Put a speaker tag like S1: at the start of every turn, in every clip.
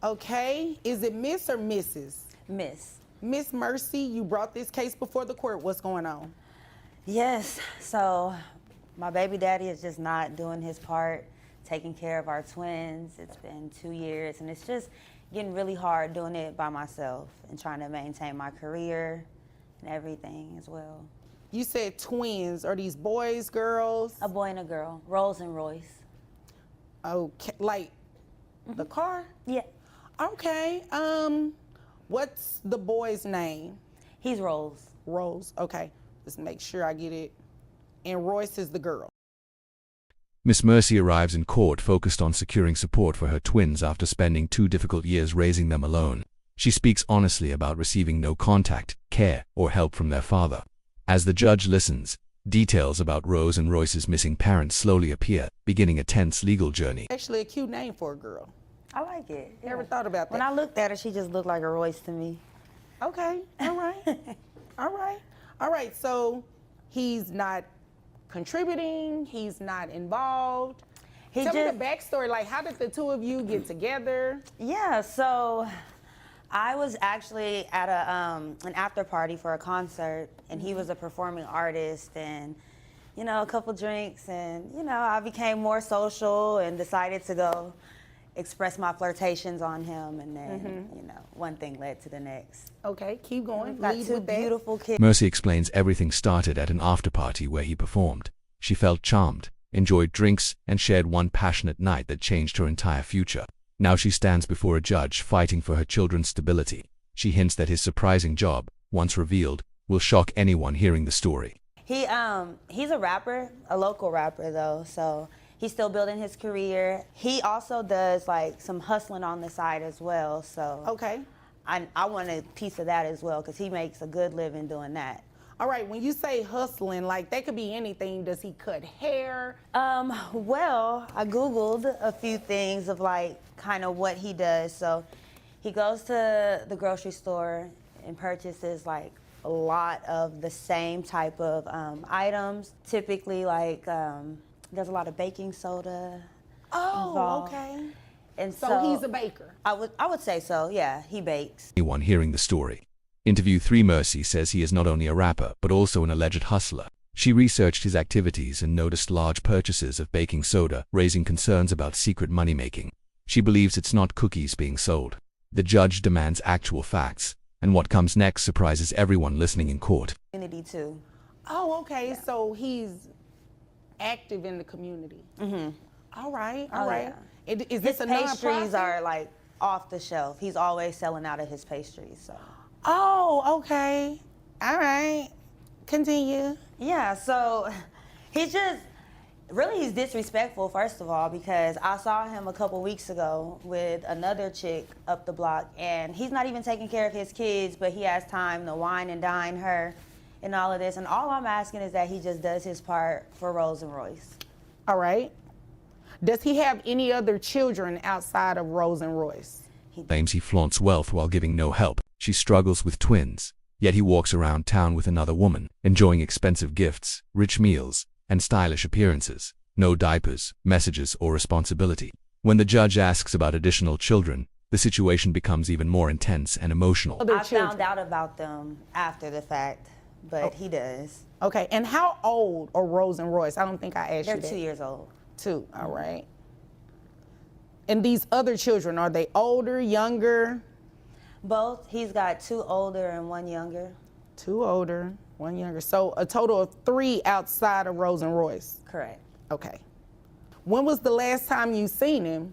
S1: Okay, is it Miss or Mrs.?
S2: Miss.
S1: Miss Mercy, you brought this case before the court. What's going on?
S2: Yes, so my baby daddy is just not doing his part, taking care of our twins. It's been 2 years, and it's just getting really hard doing it by myself and trying to maintain my career and everything as well.
S1: You said twins. Are these boys, girls?
S2: A boy and a girl, Rolls and Royce.
S1: Okay, like the car?
S2: Yeah.
S1: Okay, what's the boy's name?
S2: He's Rolls.
S1: Rose, okay. Just make sure I get it. And Royce is the girl.
S3: Miss Mercy arrives in court focused on securing support for her twins after spending 2 difficult years raising them alone. She speaks honestly about receiving no contact, care, or help from their father. As the judge listens, details about Rose and Royce's missing parents slowly appear, beginning a tense legal journey.
S1: Actually a cute name for a girl.
S2: I like it. Yeah.
S1: Never thought about that.
S2: When I looked at her, she just looked like a Royce to me.
S1: Okay, all right. All right. All right, so he's not contributing, he's not involved. Tell me the backstory, like how did the two of you get together?
S2: Yeah, so I was actually at an after party for a concert, and he was a performing artist, and you know, a couple drinks, and you know, I became more social and decided to go express my flirtations on him, and then you know, one thing led to the next.
S1: Okay, keep going.
S2: Got
S1: Lead
S2: 2
S1: with that.
S2: beautiful kids.
S3: Mercy explains everything started at an after-party where he performed. She felt charmed, enjoyed drinks, and shared one passionate night that changed her entire future. Now she stands before a judge fighting for her children's stability. She hints that his surprising job, once revealed, will shock anyone hearing the story.
S2: He's a rapper, a local rapper though, so he's still building his career. He also does like some hustling on the side as well, so
S1: Okay.
S2: I want a piece of that as well because he makes a good living doing that.
S1: All right, when you say hustling, like that could be anything. Does he cut hair?
S2: Well, I Googled a few things of like kind of what he does. So he goes to the grocery store and purchases like a lot of the same type of items. Typically like there's a lot of baking soda involved.
S1: Okay.
S2: And
S1: So he's a baker.
S2: I would say so, yeah, he bakes.
S3: Anyone hearing the story. Interview 3 Mercy says he is not only a rapper, but also an alleged hustler. She researched his activities and noticed large purchases of baking soda, raising concerns about secret money-making. She believes it's not cookies being sold. The judge demands actual facts, and what comes next surprises everyone listening in court.
S2: Community too.
S1: Oh, okay, yeah. So he's active in the community. All right, all right.
S2: Yeah.
S1: Is this
S2: His
S1: a
S2: pastries
S1: nonprofit?
S2: are like off the shelf. He's always selling out of his pastries, so.
S1: Oh, okay. All right. Continue.
S2: Yeah, so he's disrespectful, first of all, because I saw him a couple weeks ago with another chick up the block, and he's not even taking care of his kids, but he has time to wine and dine her and all of this. And all I'm asking is that he just does his part for Rolls and Royce.
S1: All right. Does he have any other children outside of Rose and Royce?
S3: He claims he flaunts wealth while giving no help. She struggles with twins, yet he walks around town with another woman, enjoying expensive gifts, rich meals, and stylish appearances. No diapers, messages, or responsibility. When the judge asks about additional children, the situation becomes even more intense and emotional.
S2: I found out about them after the fact, but he does.
S1: Okay, and how old are Rose and Royce? I don't think I asked you that.
S2: They're 2 years old.
S1: 2, all right. And these other children, are they older, younger?
S2: Both. He's got 2 older and 1 younger.
S1: 2 older, 1 younger. So a total of 3 outside of Rose and Royce.
S2: Correct.
S1: Okay. When was the last time you seen him?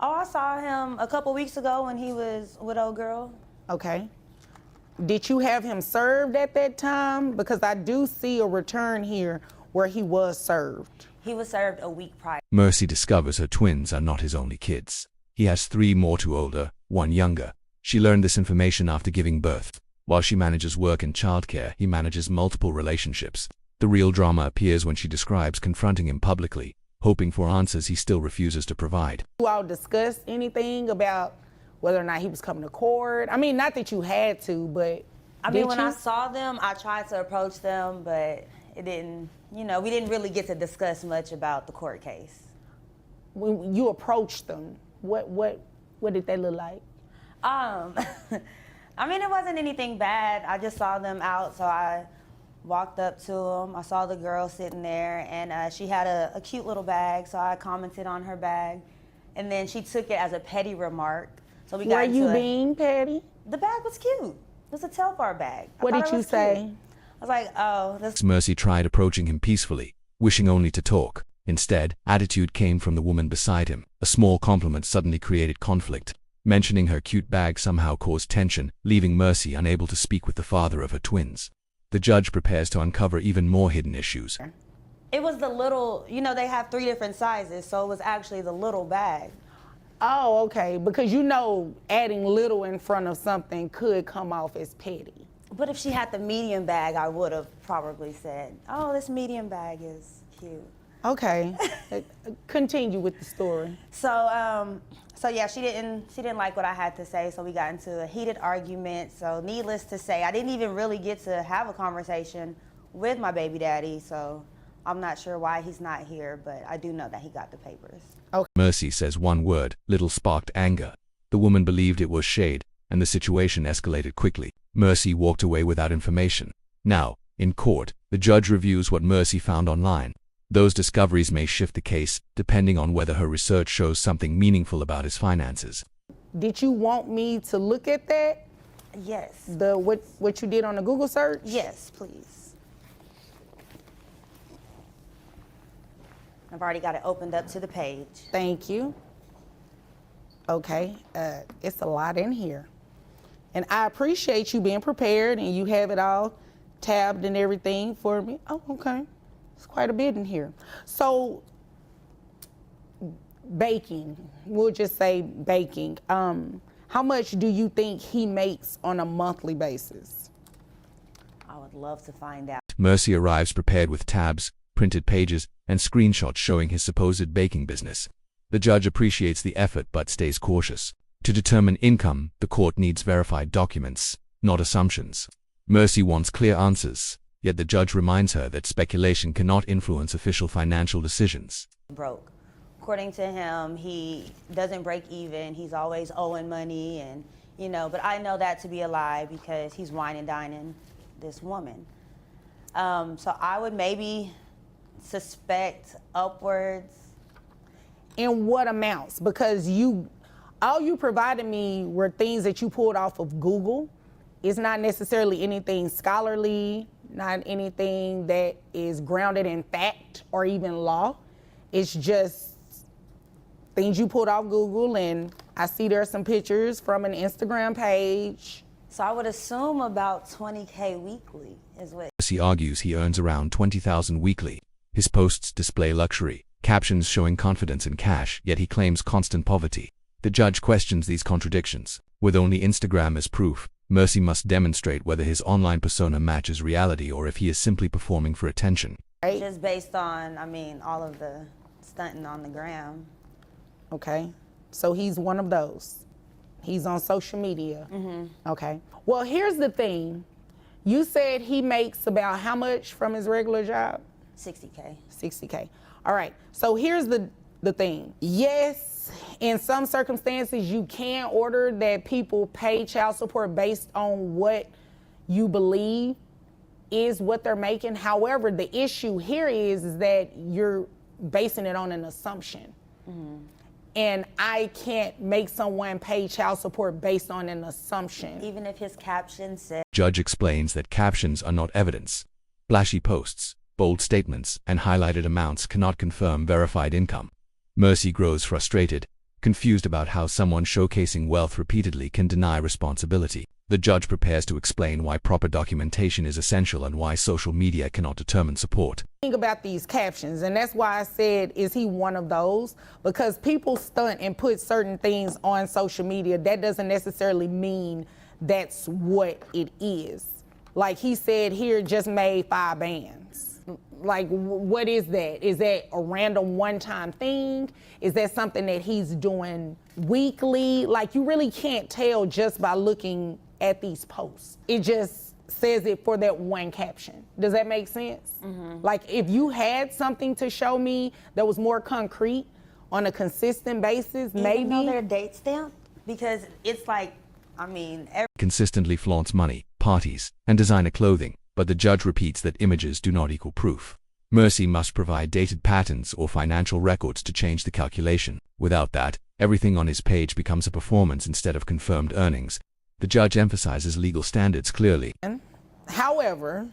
S2: Oh, I saw him a couple weeks ago when he was with old girl.
S1: Okay. Did you have him served at that time? Because I do see a return here where he was served.
S2: He was served a week prior.
S3: Mercy discovers her twins are not his only kids. He has 3 more, 2 older, 1 younger. She learned this information after giving birth. While she manages work and childcare, he manages multiple relationships. The real drama appears when she describes confronting him publicly, hoping for answers he still refuses to provide.
S1: You all discuss anything about whether or not he was coming to court? I mean, not that you had to, but
S2: I mean, when I saw them, I tried to approach them, but it didn't, you know, we didn't really get to discuss much about the court case.
S1: When you approached them, what What did they look like?
S2: I mean, it wasn't anything bad. I just saw them out, so I walked up to them. I saw the girl sitting there, and she had a cute little bag, so I commented on her bag. And then she took it as a petty remark. So we got
S1: Were
S2: into
S1: you being petty?
S2: The bag was cute. It was a Telfar bag.
S1: What did you say?
S2: Cute. I was like, oh, this.
S3: Mercy tried approaching him peacefully, wishing only to talk. Instead, attitude came from the woman beside him. A small compliment suddenly created conflict. Mentioning her cute bag somehow caused tension, leaving Mercy unable to speak with the father of her twins. The judge prepares to uncover even more hidden issues.
S2: It was the little, you know, they have 3 different sizes, so it was actually the little bag.
S1: Oh, okay, because you know adding little in front of something could come off as petty.
S2: But if she had the medium bag, I would have probably said, oh, this medium bag is cute.
S1: Okay, continue with the story.
S2: So yeah, she didn't like what I had to say, so we got into a heated argument. So needless to say, I didn't even really get to have a conversation with my baby daddy, so I'm not sure why he's not here, but I do know that he got the papers.
S3: Okay. Mercy says one word, little sparked anger. The woman believed it was shade, and the situation escalated quickly. Mercy walked away without information. Now, in court, the judge reviews what Mercy found online. Those discoveries may shift the case, depending on whether her research shows something meaningful about his finances.
S1: Did you want me to look at that?
S2: Yes.
S1: What you did on the Google search?
S2: Yes, please. I've already got it opened up to the page.
S1: Thank you. Okay, it's a lot in here. And I appreciate you being prepared and you have it all tabbed and everything for me. Oh, okay. It's quite a bit in here. So, baking, we'll just say baking. How much do you think he makes on a monthly basis?
S2: I would love to find out.
S3: Mercy arrives prepared with tabs, printed pages, and screenshots showing his supposed baking business. The judge appreciates the effort but stays cautious. To determine income, the court needs verified documents, not assumptions. Mercy wants clear answers, yet the judge reminds her that speculation cannot influence official financial decisions.
S2: Broke. According to him, he doesn't break even. He's always owing money, and you know, but I know that to be a lie because he's wine and dining this woman. So I would maybe suspect upwards.
S1: In what amounts? Because all you provided me were things that you pulled off of Google. It's not necessarily anything scholarly, not anything that is grounded in fact or even law. It's just things you pulled off Google, and I see there are some pictures from an Instagram page.
S2: So I would assume about 20K weekly is what.
S3: Mercy argues he earns around $20,000 weekly. His posts display luxury, captions showing confidence in cash, yet he claims constant poverty. The judge questions these contradictions. With only Instagram as proof, Mercy must demonstrate whether his online persona matches reality or if he is simply performing for attention.
S1: Right?
S2: Just based on, I mean, all of the stunting on the gram.
S1: Okay, so he's one of those. He's on social media. Mm-hmm. Okay. Well, here's the thing. You said he makes about how much from his regular job?
S2: 60K.
S1: 60K. All right. So here's the thing. Yes, in some circumstances, you can order that people pay child support based on what you believe is what they're making. However, the issue here is that you're basing it on an assumption. Mm-hmm. And I can't make someone pay child support based on an assumption.
S2: Even if his caption said.
S3: Judge explains that captions are not evidence. Flashy posts, bold statements, and highlighted amounts cannot confirm verified income. Mercy grows frustrated, confused about how someone showcasing wealth repeatedly can deny responsibility. The judge prepares to explain why proper documentation is essential and why social media cannot determine support.
S1: Think about these captions, and that's why I said, is he one of those? Because people stunt and put certain things on social media. That doesn't necessarily mean that's what it is. Like he said here, just made 5 bands. Like, what is that? Is that a random one-time thing? Is that something that he's doing weekly? Like, you really can't tell just by looking at these posts. It just says it for that one caption. Does that make sense? Mm-hmm. Like, if you had something to show me that was more concrete on a consistent basis,
S2: Even
S1: maybe.
S2: though they're date stamped? Because it's like, I mean,
S3: consistently flaunts money, parties, and designer clothing, but the judge repeats that images do not equal proof. Mercy must provide dated patterns or financial records to change the calculation. Without that, everything on his page becomes a performance instead of confirmed earnings. The judge emphasizes legal standards clearly.
S1: However,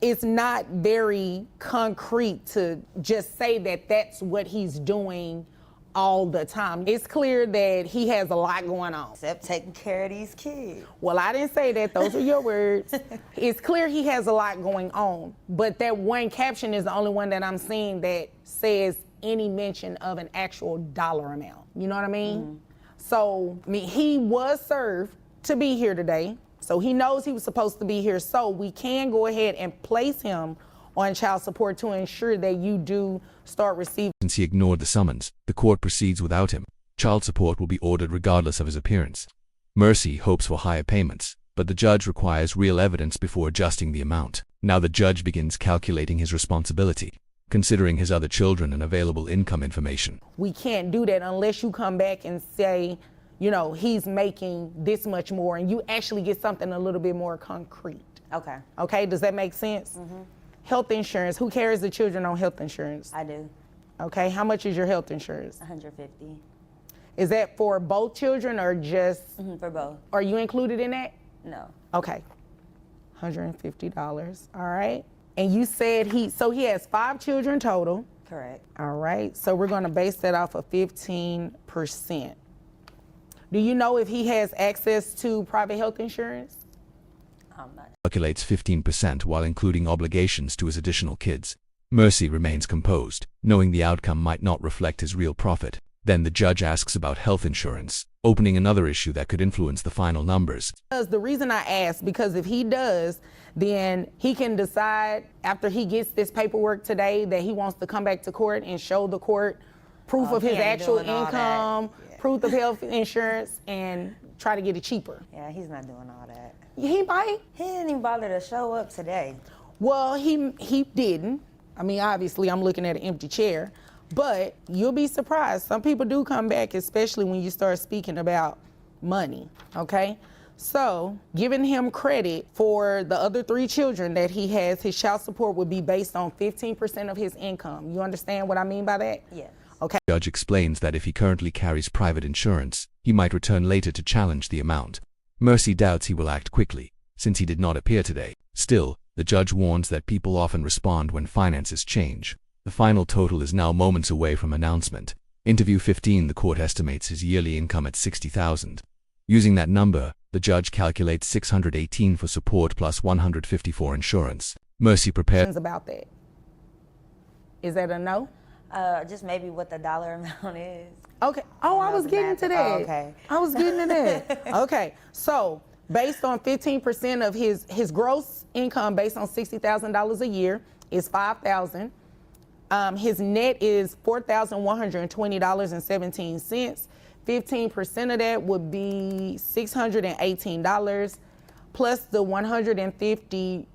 S1: it's not very concrete to just say that that's what he's doing all the time. It's clear that he has a lot going on.
S2: except taking care of these kids.
S1: Well, I didn't say that. Those are your words. It's clear he has a lot going on, but that one caption is the only one that I'm seeing that says any mention of an actual dollar amount. You know what I mean? So, I mean, he was served to be here today, so he knows he was supposed to be here, so we can go ahead and place him on child support to ensure that you do start receiving.
S3: Since he ignored the summons, the court proceeds without him. Child support will be ordered regardless of his appearance. Mercy hopes for higher payments, but the judge requires real evidence before adjusting the amount. Now the judge begins calculating his responsibility, considering his other children and available income information.
S1: We can't do that unless you come back and say, you know, he's making this much more, and you actually get something a little bit more concrete.
S2: Okay.
S1: Okay, does that make sense? Health insurance, who carries the children on health insurance?
S2: I do.
S1: Okay, how much is your health insurance?
S2: 150.
S1: Is that for both children or just,
S2: For both.
S1: are you included in that?
S2: No.
S1: Okay, $150, all right. And you said he has 5 children total.
S2: Correct.
S1: All right, so we're gonna base that off of 15%. Do you know if he has access to private health insurance?
S2: I'm not.
S3: Calculates 15% while including obligations to his additional kids. Mercy remains composed, knowing the outcome might not reflect his real profit. Then the judge asks about health insurance, opening another issue that could influence the final numbers.
S1: Because the reason I ask, because if he does, then he can decide after he gets this paperwork today that he wants to come back to court and show the court proof of
S2: he
S1: his
S2: ain't
S1: actual
S2: doing all that.
S1: income,
S2: Yeah.
S1: proof of health insurance, and try to get it cheaper.
S2: Yeah, he's not doing all that.
S1: He might.
S2: He didn't even bother to show up today.
S1: Well, he didn't. I mean, obviously, I'm looking at an empty chair, but you'll be surprised. Some people do come back, especially when you start speaking about money, okay? So, giving him credit for the other 3 children that he has, his child support would be based on 15% of his income. You understand what I mean by that?
S2: Yes.
S1: Okay.
S3: The judge explains that if he currently carries private insurance, he might return later to challenge the amount. Mercy doubts he will act quickly, since he did not appear today. Still, the judge warns that people often respond when finances change. The final total is now moments away from announcement. Interview 15, the court estimates his yearly income at $60,000. Using that number, the judge calculates $618 for support plus $150 for insurance. Mercy prepares
S1: About that. Is that a no?
S2: Just maybe what the dollar amount is.
S1: Okay. Oh, I
S2: know
S1: was
S2: the
S1: getting
S2: math.
S1: to that.
S2: Oh, okay.
S1: I was getting to that. Okay. So, based on 15% of his gross income, based on $60,000 a year, is $5,000. His net is $4,120.17. 15% of that would be $618 plus the $150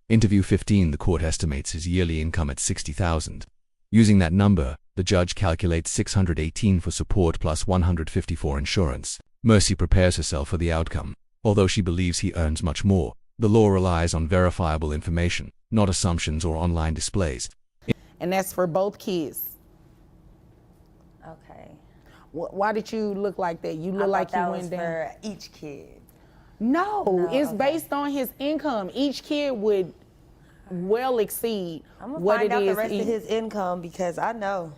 S3: Interview 15, the court estimates his yearly income at $60,000. Using that number, the judge calculates $618 for support plus $150 for insurance. Mercy prepares herself for the outcome. Although she believes he earns much more, the law relies on verifiable information, not assumptions or online displays.
S1: And that's for both kids.
S2: Okay.
S1: Why did you look like that? You
S2: I
S1: look like
S2: thought
S1: you
S2: that
S1: went
S2: was
S1: down.
S2: for each kid.
S1: No, it's
S2: okay.
S1: based on his income. Each kid would well exceed
S2: I'm gonna
S1: what
S2: find
S1: it
S2: out
S1: is.
S2: the rest of his income because I know.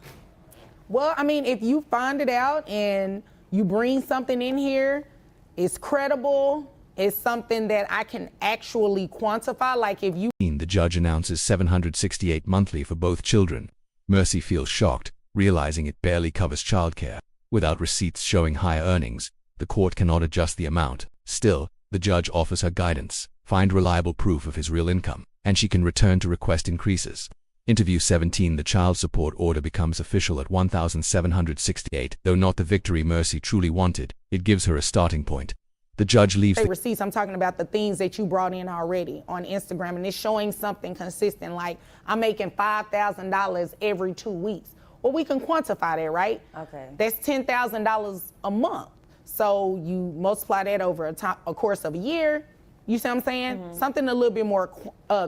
S1: Well, I mean, if you find it out and you bring something in here, it's credible, it's something that I can actually quantify. Like if you
S3: The judge announces $768 monthly for both children. Mercy feels shocked, realizing it barely covers childcare. Without receipts showing higher earnings, the court cannot adjust the amount. Still, the judge offers her guidance, find reliable proof of his real income, and she can return to request increases. Interview 17, the child support order becomes official at $1,768. Though not the victory Mercy truly wanted, it gives her a starting point. The judge leaves
S1: say receipts, I'm talking about the things that you brought in already on Instagram, and it's showing something consistent, like I'm making $5,000 every 2 weeks. Well, we can quantify that, right?
S2: Okay.
S1: That's $10,000 a month. So you multiply that over a course of a year. You see what I'm saying? Something a little bit more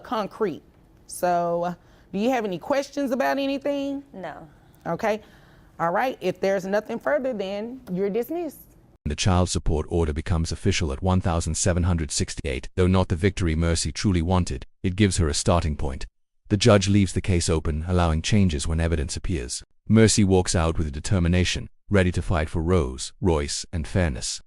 S1: concrete. So do you have any questions about anything?
S2: No.
S1: Okay. All right. If there's nothing further, then you're dismissed.
S3: The child support order becomes official at 1,768. Though not the victory Mercy truly wanted, it gives her a starting point. The judge leaves the case open, allowing changes when evidence appears. Mercy walks out with determination, ready to fight for Rose, Royce, and fairness.